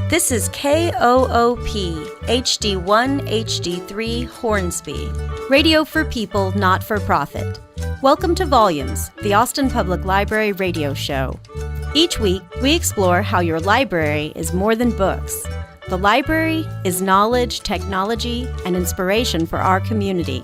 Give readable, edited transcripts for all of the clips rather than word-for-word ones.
This is KOOP HD1 HD3 Hornsby, radio for people, not for profit. Welcome to Volumes, the Austin Public Library radio show. Each week, we explore how your library is more than books. The library is knowledge, technology, and inspiration for our community.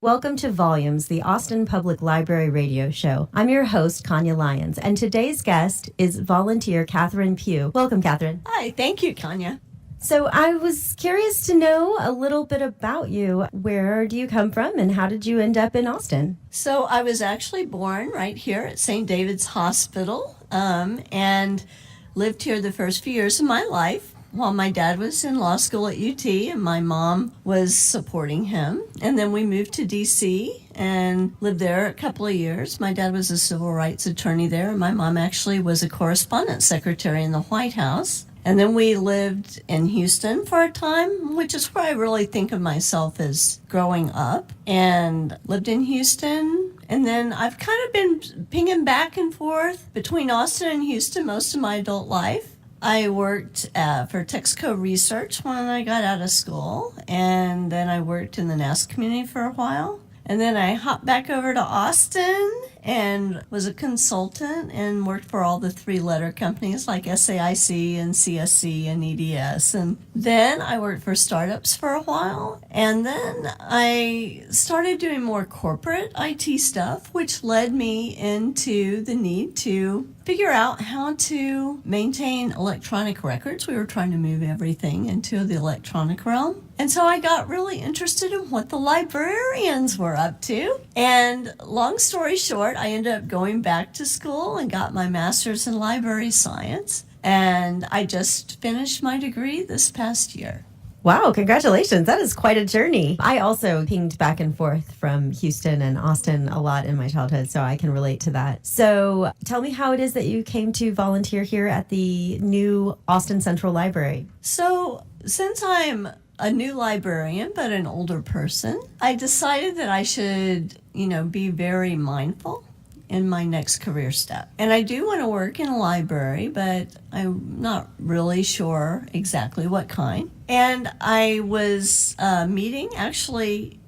Welcome to Volumes, the Austin Public Library radio show. I'm your host, Kanya Lyons, and today's guest is volunteer Kathryn Pugh. Welcome, Kathryn. Hi, thank you, Kanya. So I was curious to know a little bit about you. Where do you come from, and how did you end up in Austin? So I was actually born right here at St. David's Hospital and lived here the first few years of my life while my dad was in law school at UT and my mom was supporting him. And then we moved to D.C. and lived there a couple of years. My dad was a civil rights attorney there, and my mom actually was a correspondence secretary in the White House. And then we lived in Houston for a time, which is where I really think of myself as growing up, and lived in Houston. And then I've kind of been pinging back and forth between Austin and Houston most of my adult life. I worked for Texaco Research when I got out of school, and then I worked in the NAS community for a while. And then I hopped back over to Austin and was a consultant and worked for all the three-letter companies like SAIC and CSC and EDS. And then I worked for startups for a while. And then I started doing more corporate IT stuff, which led me into the need to figure out how to maintain electronic records. We were trying to move everything into the electronic realm. And so I got really interested in what the librarians were up to. And long story short, I ended up going back to school and got my master's in library science. And I just finished my degree this past year. Wow, congratulations. That is quite a journey. I also pinged back and forth from Houston and Austin a lot in my childhood, so I can relate to that. So tell me how it is that you came to volunteer here at the new Austin Central Library. So since I'm a new librarian, but an older person, I decided that I should, be very mindful in my next career step. And I do want to work in a library, but I'm not really sure exactly what kind. And I was meeting actually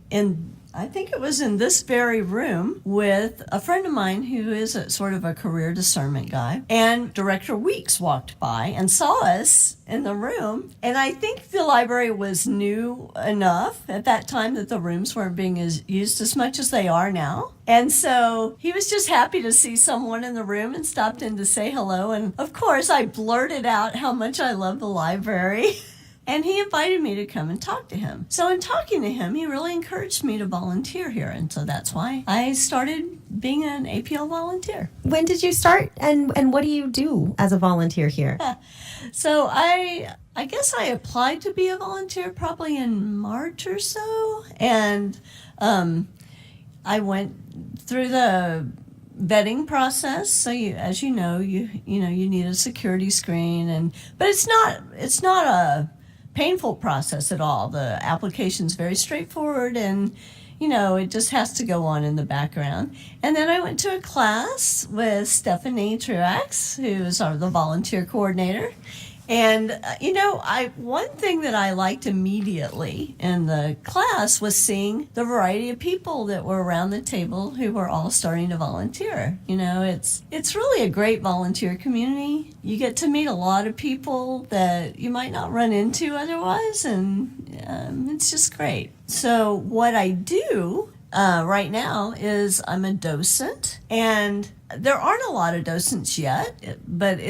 I think it was in this very room with a friend of mine who is sort of a career discernment guy. And Director Weeks walked by and saw us in the room. And I think the library was new enough at that time that the rooms weren't being used as much as they are now. And so he was just happy to see someone in the room and stopped in to say hello. And of course, I blurted out how much I love the library. And he invited me to come and talk to him. So in talking to him, he really encouraged me to volunteer here. And so that's why I started being an APL volunteer. When did you start, and what do you do as a volunteer here? So I guess I applied to be a volunteer probably in March or so. And I went through the vetting process. So as you know, you need a security screen, but it's not a painful process at all. The application's very straightforward, and it just has to go on in the background. And then I went to a class with Stephanie Truax, who's the volunteer coordinator. And, one thing that I liked immediately in the class was seeing the variety of people that were around the table who were all starting to volunteer. It's really a great volunteer community. You get to meet a lot of people that you might not run into otherwise, and it's just great. So what I do right now is I'm a docent, and there aren't a lot of docents yet, but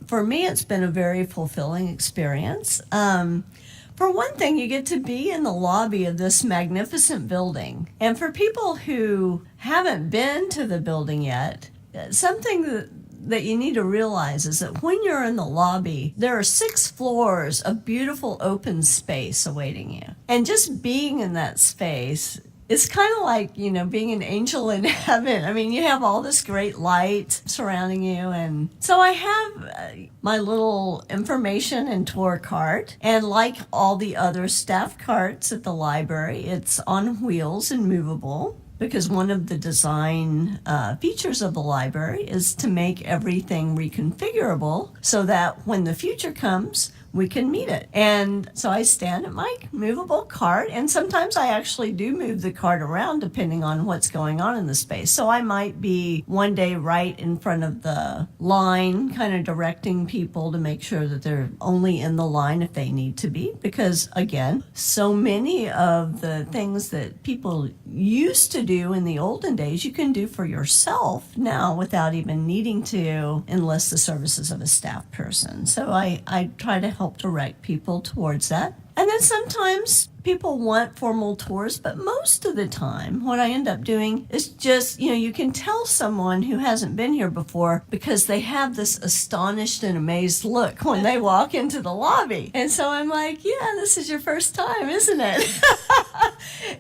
for me, it's been a very fulfilling experience. For one thing, you get to be in the lobby of this magnificent building. And for people who haven't been to the building yet, something that you need to realize is that when you're in the lobby, there are 6 floors of beautiful open space awaiting you. And just being in that space, it's kind of like, being an angel in heaven. I mean, you have all this great light surrounding you. And so I have my little information and tour cart. And like all the other staff carts at the library, it's on wheels and movable. because one of the design features of the library is to make everything reconfigurable so that when the future comes, we can meet it. And so I stand at my movable cart, and sometimes I actually do move the cart around depending on what's going on in the space. So I might be one day right in front of the line, kind of directing people to make sure that they're only in the line if they need to be. Because again, so many of the things that people used to do in the olden days, you can do for yourself now without even needing to enlist the services of a staff person. So I try to help direct people towards that. And then sometimes people want formal tours, but most of the time what I end up doing is just, you can tell someone who hasn't been here before because they have this astonished and amazed look when they walk into the lobby. And so I'm like, yeah, this is your first time, isn't it?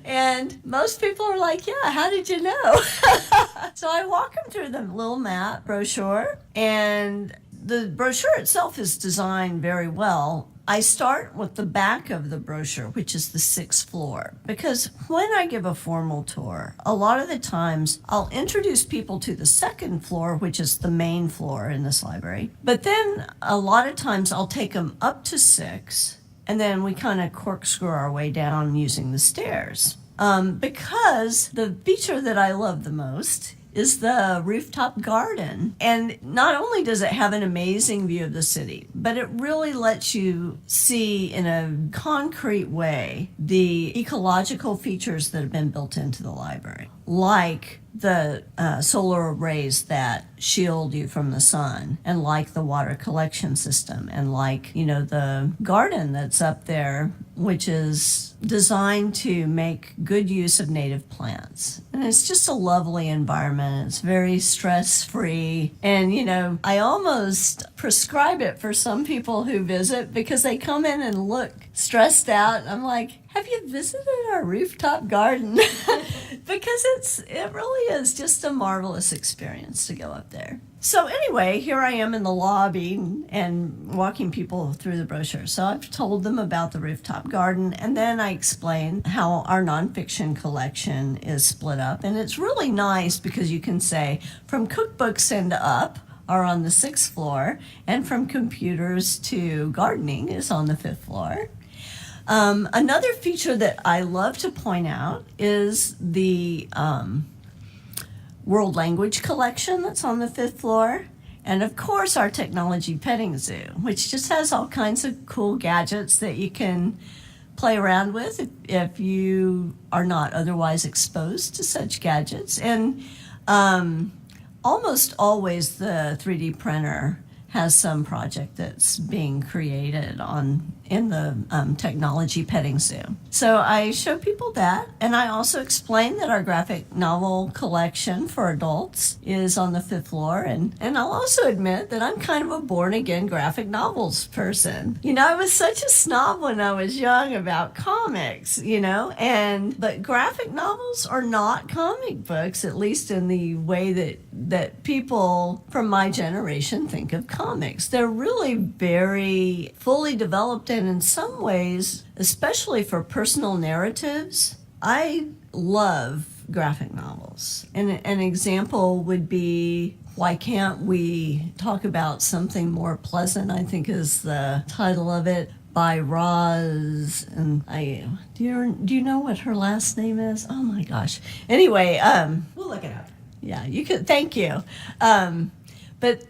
And most people are like, yeah, how did you know? So I walk them through the little map brochure, and the brochure itself is designed very well. I start with the back of the brochure, which is the 6th floor, because when I give a formal tour, a lot of the times I'll introduce people to the 2nd floor, which is the main floor in this library. But then a lot of times I'll take them up to 6, and then we kind of corkscrew our way down using the stairs. Because the feature that I love the most is the Rooftop Garden. And not only does it have an amazing view of the city, but it really lets you see in a concrete way the ecological features that have been built into the library, like the solar arrays that shield you from the sun, and like the water collection system, and like, the garden that's up there, which is designed to make good use of native plants. And it's just a lovely environment. It's very stress-free. And, I almost prescribe it for some people who visit because they come in and look stressed out. I'm like, have you visited our rooftop garden? Because it really is just a marvelous experience to go up there. So anyway, here I am in the lobby and walking people through the brochure. So I've told them about the rooftop garden, and then I explain how our nonfiction collection is split up. And it's really nice because you can say from cookbooks and up are on the 6th floor, and from computers to gardening is on the 5th floor. Another feature that I love to point out is the world language collection that's on the 5th floor. And of course, our technology petting zoo, which just has all kinds of cool gadgets that you can play around with if you are not otherwise exposed to such gadgets. And almost always the 3D printer has some project that's being created in the technology petting zoo. So I show people that, and I also explain that our graphic novel collection for adults is on the 5th floor, and I'll also admit that I'm kind of a born-again graphic novels person. I was such a snob when I was young about comics, but graphic novels are not comic books, at least in the way that people from my generation think of comics. They're really very fully developed, and in some ways, especially for personal narratives, I love graphic novels. And an example would be, Why Can't We Talk About Something More Pleasant, I think is the title of it, by Roz, and do you know what her last name is? Oh my gosh. Anyway, we'll look it up. Yeah, you could. Thank you. But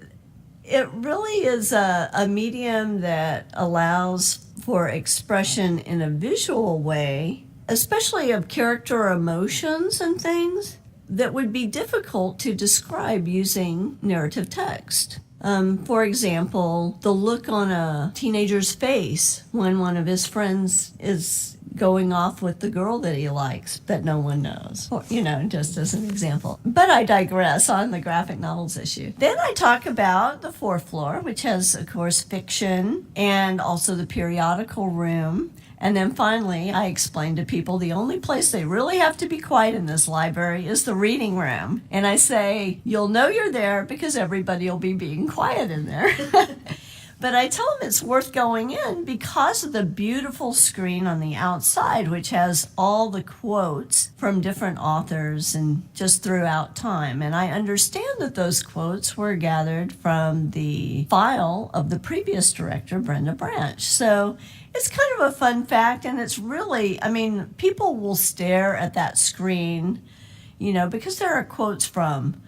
it really is a medium that allows for expression in a visual way, especially of character emotions and things that would be difficult to describe using narrative text. For example, the look on a teenager's face when one of his friends is going off with the girl that he likes that no one knows, or, just as an example. But I digress on the graphic novels issue. Then I talk about the 4th floor, which has, of course, fiction and also the periodical room. And then finally, I explain to people the only place they really have to be quiet in this library is the reading room. And I say, you'll know you're there because everybody will be being quiet in there. But I tell them it's worth going in because of the beautiful screen on the outside, which has all the quotes from different authors and just throughout time. And I understand that those quotes were gathered from the file of the previous director, Brenda Branch. So it's kind of a fun fact, and it's really, I mean, people will stare at that screen, you know, because there are quotes from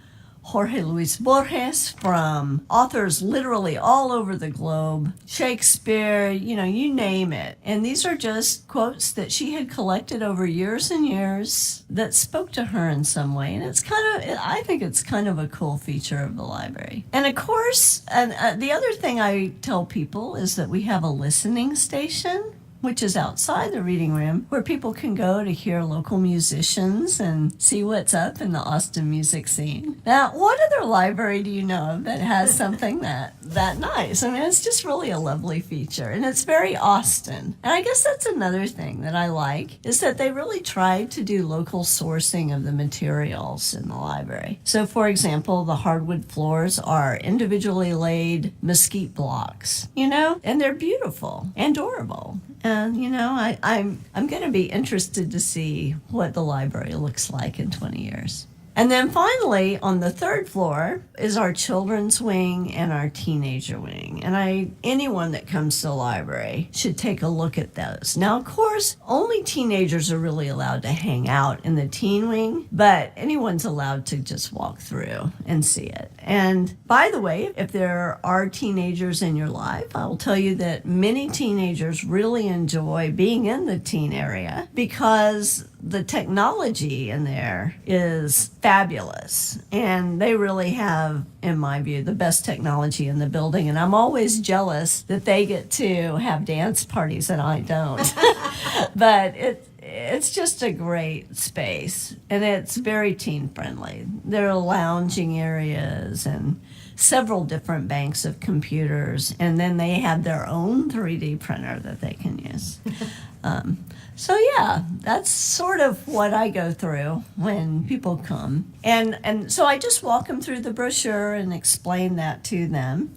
Jorge Luis Borges, from authors literally all over the globe, Shakespeare, you know, you name it. And these are just quotes that she had collected over years and years that spoke to her in some way. And it's kind of, I think it's kind of a cool feature of the library. And of course, the other thing I tell people is that we have a listening station, which is outside the reading room, where people can go to hear local musicians and see what's up in the Austin music scene. Now, what other library do you know of that has something that nice? I mean, it's just really a lovely feature, and it's very Austin. And I guess that's another thing that I like, is that they really tried to do local sourcing of the materials in the library. So, for example, the hardwood floors are individually laid mesquite blocks, you know, and they're beautiful and durable. And, you know, I'm going to be interested to see what the library looks like in 20 years. And then finally, on the third floor is our children's wing and our teenager wing. And anyone that comes to the library should take a look at those. Now, of course, only teenagers are really allowed to hang out in the teen wing, but anyone's allowed to just walk through and see it. And by the way, if there are teenagers in your life, I will tell you that many teenagers really enjoy being in the teen area because the technology in there is fabulous, and they really have, in my view, the best technology in the building. And I'm always jealous that they get to have dance parties and I don't. But it's just a great space, and it's very teen friendly. There are lounging areas and several different banks of computers, and then they have their own 3D printer that they can use. So yeah, that's sort of what I go through when people come. And so I just walk them through the brochure and explain that to them.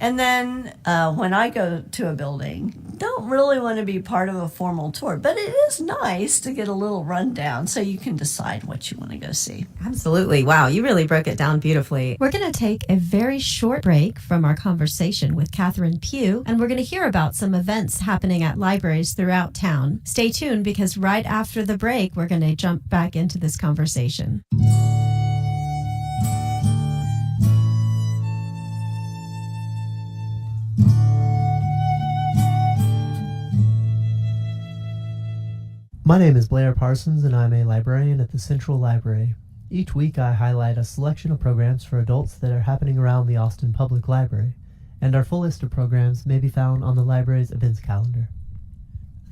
And then when I go to a building, don't really want to be part of a formal tour, but it is nice to get a little rundown so you can decide what you want to go see. Absolutely. Wow, you really broke it down beautifully. We're going to take a very short break from our conversation with Kathryn Pugh, and we're going to hear about some events happening at libraries throughout town. Stay tuned, because right after the break, we're going to jump back into this conversation. My name is Blair Parsons, and I'm a librarian at the Central Library. Each week I highlight a selection of programs for adults that are happening around the Austin Public Library, and our full list of programs may be found on the library's events calendar.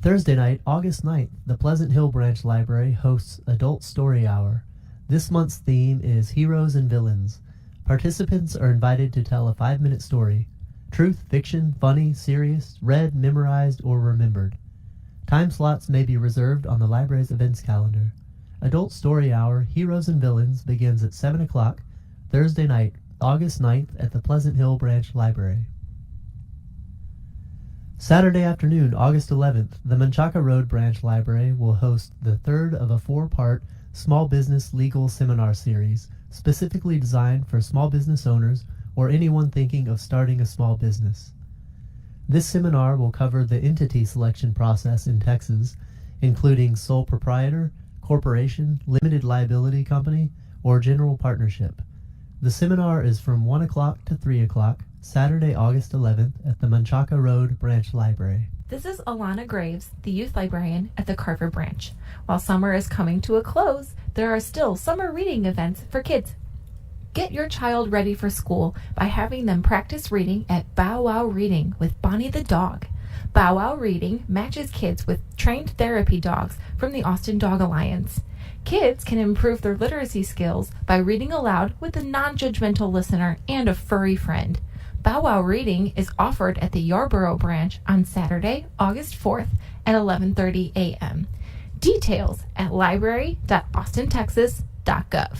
Thursday night, August 9th, the Pleasant Hill Branch Library hosts Adult Story Hour. This month's theme is Heroes and Villains. Participants are invited to tell a 5-minute story. Truth, fiction, funny, serious, read, memorized, or remembered. Time slots may be reserved on the library's events calendar. Adult Story Hour, Heroes and Villains begins at 7 o'clock, Thursday night, August 9th at the Pleasant Hill Branch Library. Saturday afternoon, August 11th, the Menchaca Road Branch Library will host the third of a 4-part small business legal seminar series, specifically designed for small business owners or anyone thinking of starting a small business. This seminar will cover the entity selection process in Texas, including sole proprietor, corporation, limited liability company, or general partnership. The seminar is from 1 o'clock to 3 o'clock, Saturday, August 11th at the Menchaca Road Branch Library. This is Alana Graves, the youth librarian at the Carver Branch. While summer is coming to a close, there are still summer reading events for kids. Get your child ready for school by having them practice reading at Bow Wow Reading with Bonnie the dog. Bow Wow Reading matches kids with trained therapy dogs from the Austin Dog Alliance. Kids can improve their literacy skills by reading aloud with a non-judgmental listener and a furry friend. Bow Wow Reading is offered at the Yarborough Branch on Saturday, August 4th at 11:30 a.m. Details at library.austintexas.gov.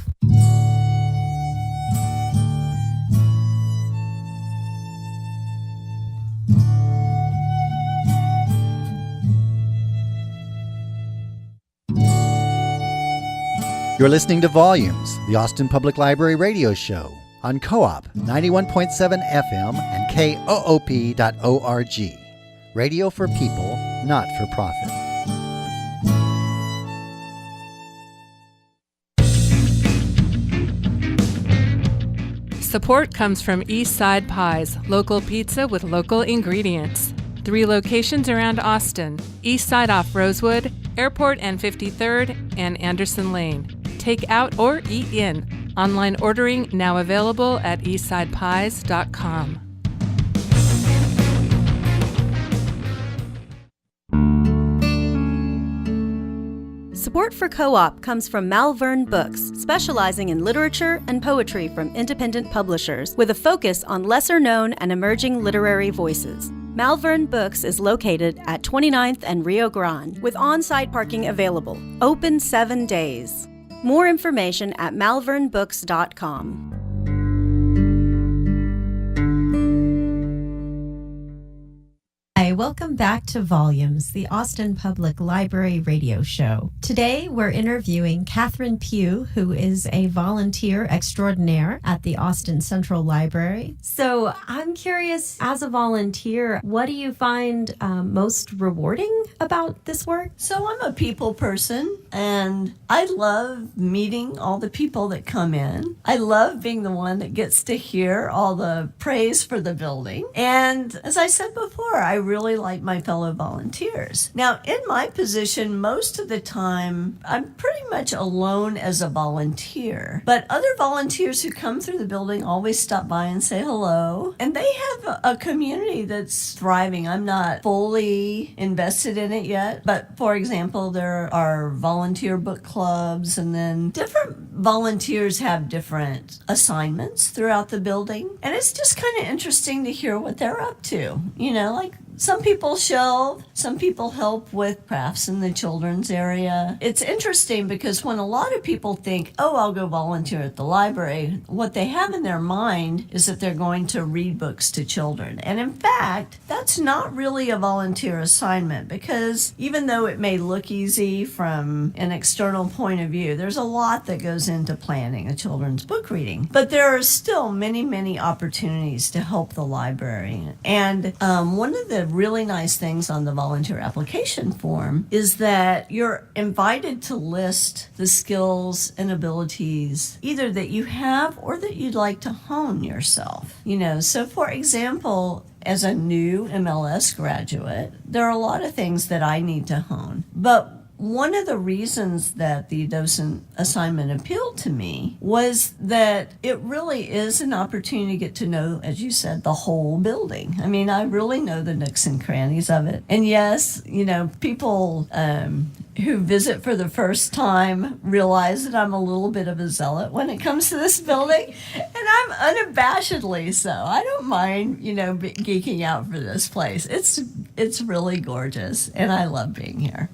You're listening to Volumes, the Austin Public Library radio show on Co-op 91.7 FM and KOOP.org. Radio for people, not for profit. Support comes from East Side Pies, local pizza with local ingredients. 3 locations around Austin: East Side off Rosewood, Airport and 53rd, and Anderson Lane. Take out or eat in. Online ordering now available at eastsidepies.com. Support for Co-op comes from Malvern Books, specializing in literature and poetry from independent publishers, with a focus on lesser-known and emerging literary voices. Malvern Books is located at 29th and Rio Grande, with on-site parking available. Open 7 days. More information at malvernbooks.com. Hi, welcome back to Volumes, the Austin Public Library radio show. Today, we're interviewing Kathryn Pugh, who is a volunteer extraordinaire at the Austin Central Library. So I'm curious, as a volunteer, what do you find most rewarding about this work? So I'm a people person, and I love meeting all the people that come in. I love being the one that gets to hear all the praise for the building. And as I said before, I really like my fellow volunteers. Now, in my position, most of the time, I'm pretty much alone as a volunteer. But other volunteers who come through the building always stop by and say hello. And they have a community that's thriving. I'm not fully invested in it yet. But for example, there are volunteer book clubs, and then different volunteers have different assignments throughout the building. And it's just kind of interesting to hear what they're up to. You know, like some people shelve, some people help with crafts in the children's area. It's interesting because when a lot of people think, oh, I'll go volunteer at the library, what they have in their mind is that they're going to read books to children. And in fact, that's not really a volunteer assignment, because even though it may look easy from an external point of view, there's a lot that goes into planning a children's book reading. But there are still many, many opportunities to help the library. And one of the really nice things on the volunteer application form is that you're invited to list the skills and abilities either that you have or that you'd like to hone yourself. You know, so for example, as a new MLS graduate, there are a lot of things that I need to hone. But one of the reasons that the docent assignment appealed to me was that it really is an opportunity to get to know, as you said, the whole building. I mean, I really know the nooks and crannies of it. And yes, you know, people who visit for the first time realize that I'm a little bit of a zealot when it comes to this building. And I'm unabashedly so. I don't mind, you know, geeking out for this place. It's really gorgeous, and I love being here.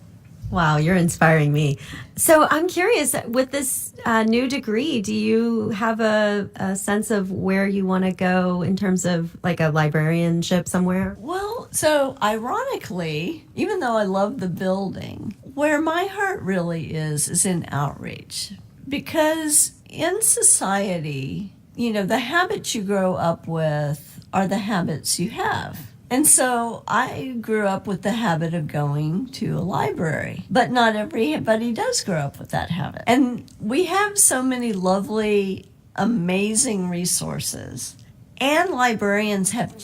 Wow, you're inspiring me. So I'm curious, with this new degree, do you have a sense of where you want to go in terms of like a librarianship somewhere? Well, so ironically, even though I love the building, where my heart really is in outreach. Because in society, you know, the habits you grow up with are the habits you have. And so I grew up with the habit of going to a library, but not everybody does grow up with that habit. And we have so many lovely, amazing resources. And libraries have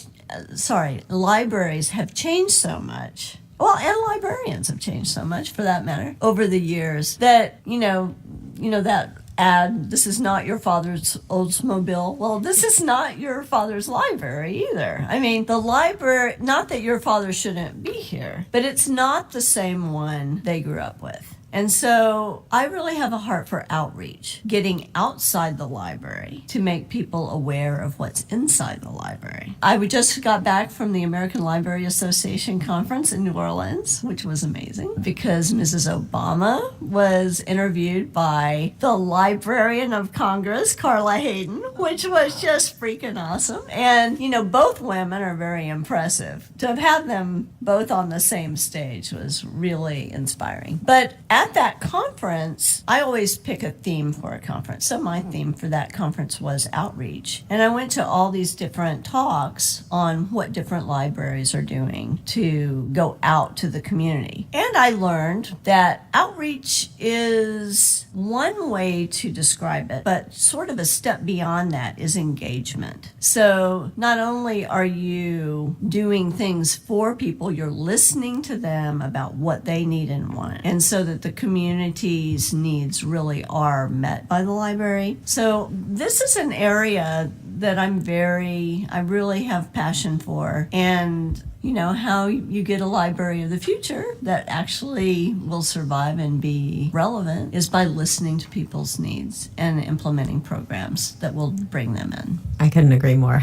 changed so much. Well, and librarians have changed so much, for that matter, over the years that, you know, that ad, this is not your father's Oldsmobile. Well, this is not your father's library either. I mean, the library, not that your father shouldn't be here, but it's not the same one they grew up with. And so I really have a heart for outreach, getting outside the library to make people aware of what's inside the library. I just got back from the American Library Association conference in New Orleans, which was amazing because Mrs. Obama was interviewed by the Librarian of Congress, Carla Hayden, which was just freaking awesome. And, you know, both women are very impressive. To have had them both on the same stage was really inspiring. But at that conference, I always pick a theme for a conference. So my theme for that conference was outreach. And I went to all these different talks on what different libraries are doing to go out to the community. And I learned that outreach is one way to describe it, but sort of a step beyond that is engagement. So not only are you doing things for people, you're listening to them about what they need and want, and so that the community's needs really are met by the library. So this is an area that I really have passion for. And you know, how you get a library of the future that actually will survive and be relevant is by listening to people's needs and implementing programs that will bring them in. I couldn't agree more.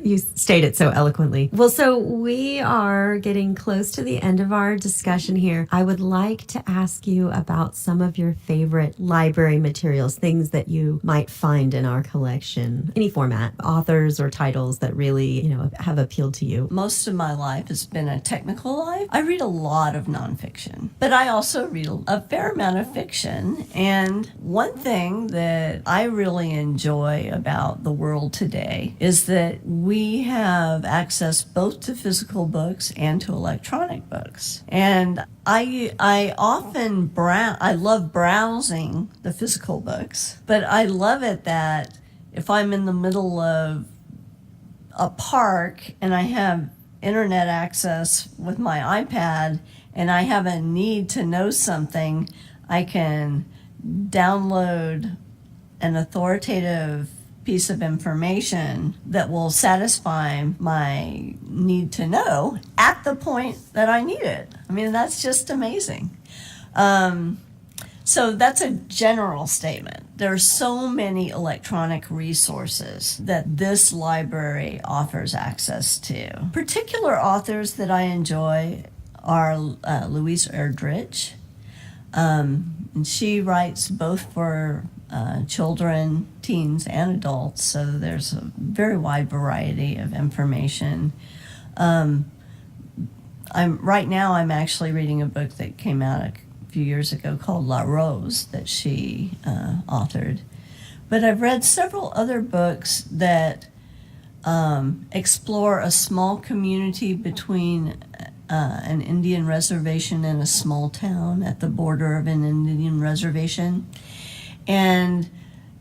You stated so eloquently. Well, so we are getting close to the end of our discussion here. I would like to ask you about some of your favorite library materials, things that you might find in our collection, any format, authors or titles that really, you know, have appealed to you. Most of my life has been a technical life. I read a lot of nonfiction, but I also read a fair amount of fiction. And one thing that I really enjoy about the world today is that we have access both to physical books and to electronic books. And I often I love browsing the physical books, but I love it that if I'm in the middle of a park and I have internet access with my iPad and I have a need to know something, I can download an authoritative piece of information that will satisfy my need to know at the point that I need it. I mean, that's just amazing. So that's a general statement. There are so many electronic resources that this library offers access to. Particular authors that I enjoy are Louise Erdrich. And she writes both for children, teens, and adults, so there's a very wide variety of information. Right now I'm actually reading a book that came out a few years ago called La Rose that she authored. But I've read several other books that explore a small community between an Indian reservation and a small town at the border of an Indian reservation. And,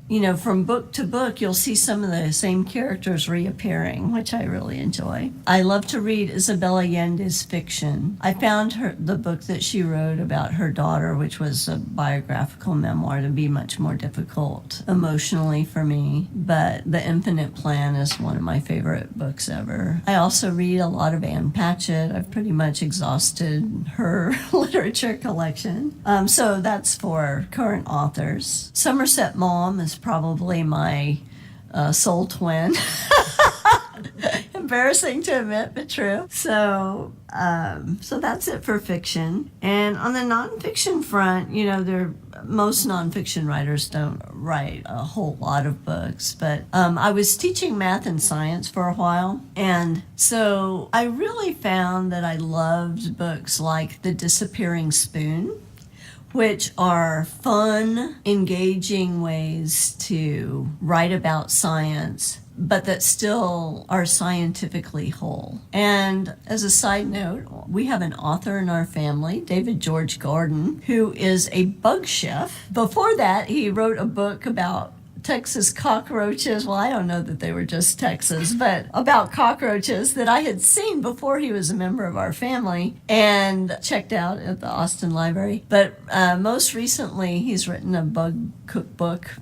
you know, from book to book, you'll see some of the same characters reappearing, which I really enjoy. I love to read Isabel Allende's fiction. I found the book that she wrote about her daughter, which was a biographical memoir, to be much more difficult emotionally for me. But The Infinite Plan is one of my favorite books ever. I also read a lot of Ann Patchett. I've pretty much exhausted her literature collection. So that's for current authors. Somerset Maugham is probably my soul twin. Embarrassing to admit, but true. So that's it for fiction. And on the nonfiction front, you know, most nonfiction writers don't write a whole lot of books, but I was teaching math and science for a while, and so I really found that I loved books like The Disappearing Spoon, which are fun, engaging ways to write about science, but that still are scientifically whole. And as a side note, we have an author in our family, David George Gordon, who is a bug chef. Before that, he wrote a book about Texas cockroaches. Well, I don't know that they were just Texas, but about cockroaches that I had seen before he was a member of our family and checked out at the Austin Library. But most recently, he's written a bug cookbook.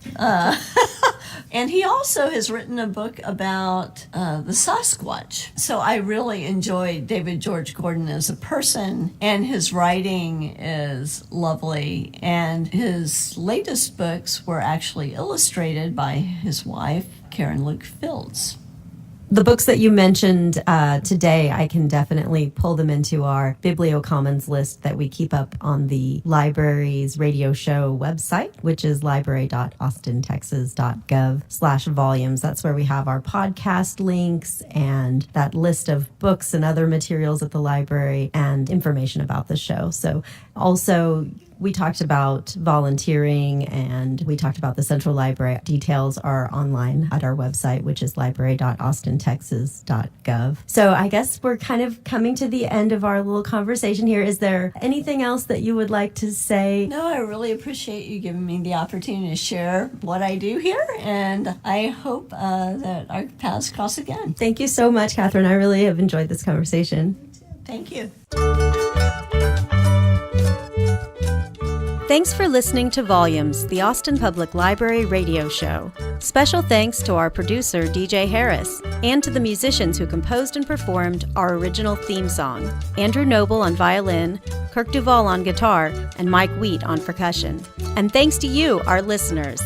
And he also has written a book about the Sasquatch. So I really enjoy David George Gordon as a person, and his writing is lovely. And his latest books were actually illustrated by his wife, Karen Luke Fields. The books that you mentioned today, I can definitely pull them into our Bibliocommons list that we keep up on the library's radio show website, which is library.austintexas.gov/volumes. That's where we have our podcast links and that list of books and other materials at the library and information about the show. So also, we talked about volunteering and we talked about the Central Library. Details are online at our website, which is library.austintexas.gov. So I guess we're kind of coming to the end of our little conversation here. Is there anything else that you would like to say? No, I really appreciate you giving me the opportunity to share what I do here, and I hope that our paths cross again. Thank you so much, Kathryn. I really have enjoyed this conversation. Thank you. Thanks for listening to Volumes, the Austin Public Library radio show. Special thanks to our producer, DJ Harris, and to the musicians who composed and performed our original theme song, Andrew Noble on violin, Kirk Duvall on guitar, and Mike Wheat on percussion. And thanks to you, our listeners.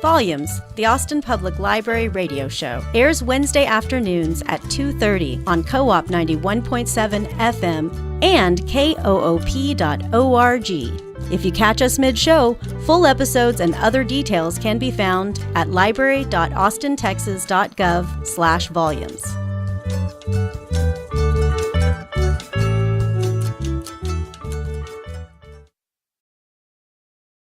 Volumes, the Austin Public Library radio show, airs Wednesday afternoons at 2:30 on Co-op 91.7 FM and koop.org. If you catch us mid-show, full episodes and other details can be found at library.austintexas.gov/volumes.